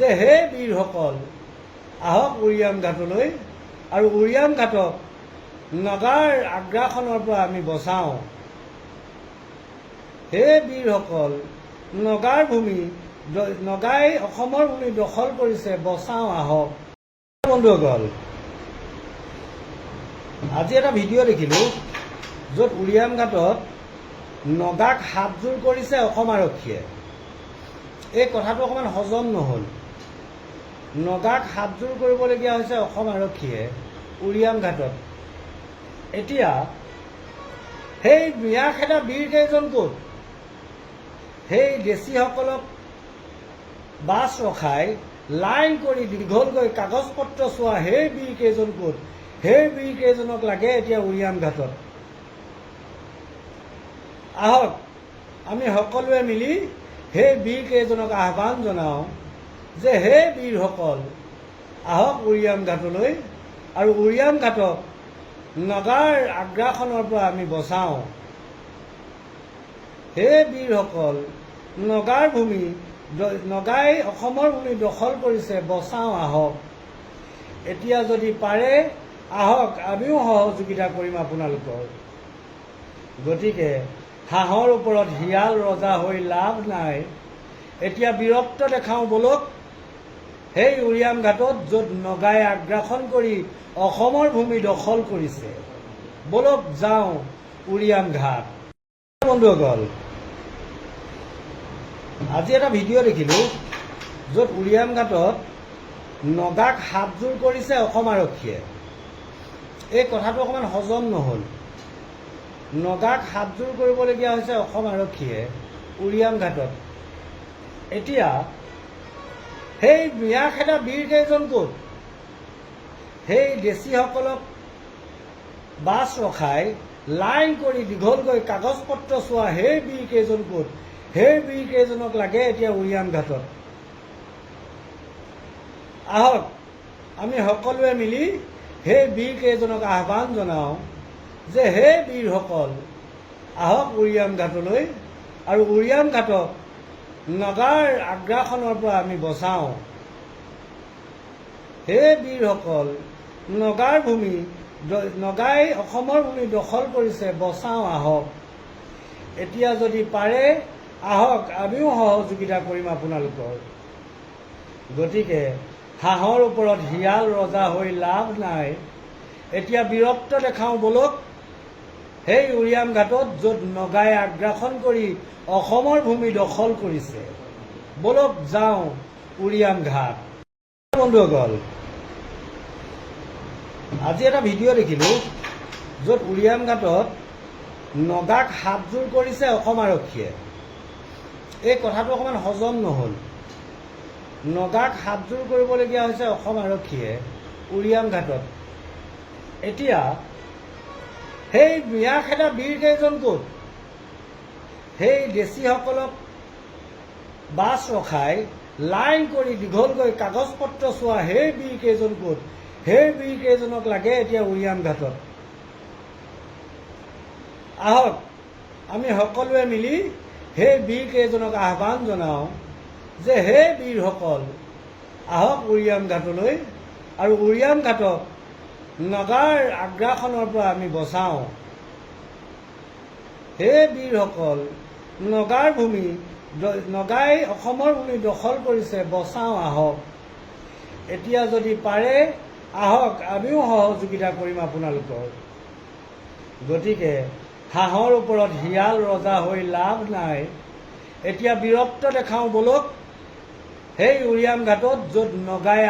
যে হে বীৰসকল আহক উৰিয়াম ঘাটলৈ আৰু উৰিয়াম ঘাটক নগাৰ আগ্ৰাসনৰ পৰা আমি বচাওঁ। হে বীৰসকল নগাৰ ভূমি নগাই অসমৰ ভূমি দখল কৰিছে, বচাওঁ আহক। বন্ধুসকল, আজি এটা ভিডিঅ' দেখিলোঁ য'ত উৰিয়াম ঘাটত নগাক হাতযোৰ কৰিছে অসম আৰক্ষীয়ে। এই কথাটো অকণমান হজম নহ'ল। নগাক হাতযোৰ কৰিবলগীয়া হৈছে অসম আৰক্ষীয়ে উৰিয়াম ঘাটত। এতিয়া সেই মিয়া খেদা বীৰকেইজন ক'ত? সেই দেশীসকলক বাছ ৰখাই লাইন কৰি দীঘলকৈ কাগজ পত্ৰ চোৱা সেই বীৰকেইজন ক'ত? সেই বীৰকেইজনক লাগে এতিয়া উৰিয়াম ঘাটত। আহক আমি সকলোৱে মিলি সেই বীৰকেইজনক আহ্বান জনাওঁ যে হে বীৰসকল আহক উৰিয়াম ঘাটলৈ আৰু উৰিয়াম ঘাটক নগাৰ আগ্ৰাসনৰ পৰা আমি বচাওঁ। হে বীৰসকল নগাৰ ভূমি নগাই অসমৰ ভূমি দখল কৰিছে, বচাওঁ আহক। এতিয়া যদি পাৰে আহক, আমিও সহযোগিতা কৰিম আপোনালোকৰ। গতিকে হাঁহৰ ওপৰত শিয়াল ৰজা হৈ লাভ নাই। এতিয়া বীৰত্ব দেখাওঁ বলক সেই উৰিয়াম ঘাটত, য'ত নগাই আগ্ৰাসন কৰি অসমৰ ভূমি দখল কৰিছে। বলক যাওঁ উৰিয়াম ঘাট। বন্ধুসকল, আজি এটা ভিডিঅ' দেখিলোঁ য'ত উৰিয়াম ঘাটত নগাক হাতযোৰ কৰিছে অসম আৰক্ষীয়ে। এই কথাটো অকণমান হজম নহ'ল। নগাক হাতযোৰ কৰিবলগীয়া হৈছে অসম আৰক্ষীয়ে উৰিয়াম ঘাটত। এতিয়া সেই মিয়া খেদা বীৰকেইজন ক'ত? সেই দেশীসকলক বাছ ৰখাই লাইন কৰি দীঘলকৈ কাগজ পত্ৰ চোৱা সেই বীৰকেইজন ক'ত? সেই বীৰকেইজনক লাগে এতিয়া উৰিয়াম ঘাটত। আহক আমি সকলোৱে মিলি সেই বীৰকেইজনক আহ্বান জনাওঁ যে হে বীৰসকল আহক উৰিয়াম ঘাটলৈ আৰু উৰিয়াম ঘাটক নগাৰ আগ্ৰাসনৰ পৰা আমি বচাওঁ। হে বীৰসকল নগাৰ ভূমি নগাই অসমৰ ভূমি দখল কৰিছে, বচাওঁ আহক। এতিয়া যদি পাৰে আহক, আমিও সহযোগিতা কৰিম আপোনালোকৰ। গতিকে হাঁহৰ ওপৰত শিয়াল ৰজা হৈ লাভ নাই। এতিয়া বীৰত্ব দেখাওঁ বলক সেই উৰিয়াম ঘাটত, য'ত নগাই আগ্ৰাসন কৰি অসমৰ ভূমি দখল কৰিছে। বলক যাওঁ উৰিয়াম ঘাট। বন্ধুসকল, আজি এটা ভিডিঅ' দেখিলোঁ য'ত উৰিয়াম ঘাটত নগাক হাতযোৰ কৰিছে অসম আৰক্ষীয়ে। এই কথাটো অকণমান হজম নহ'ল। নগাক হাতযোৰ কৰিবলগীয়া হৈছে অসম আৰক্ষীয়ে উৰিয়াম ঘাটত। এতিয়া সেই মিয়া খেদা বীৰকেইজন ক'ত? সেই দেশীসকলক বাছ ৰখাই লাইন কৰি দীঘলকৈ কাগজ পত্ৰ চোৱা সেই বীৰকেইজন ক'ত? সেই বীৰকেইজনক লাগে এতিয়া উৰিয়াম ঘাটত। আহক আমি সকলোৱে মিলি সেই বীৰকেইজনক আহ্বান জনাওঁ যে হে বীৰসকল আহক উৰিয়াম ঘাটলৈ আৰু উৰিয়াম ঘাটক নগাৰ আগ্ৰাসনৰ পৰা আমি বচাওঁ। হে বীৰসকল নগাৰ ভূমি নগাই অসমৰ ভূমি দখল কৰিছে, বচাওঁ আহক। এতিয়া যদি পাৰে আহক, আমিও সহযোগিতা কৰিম আপোনালোকৰ। গতিকে হাঁহৰ ওপৰত শিয়াল ৰজা হৈ লাভ নাই। এতিয়া বীৰত্ব দেখাওঁ বলক সেই উৰিয়াম ঘাটত, য'ত নগাই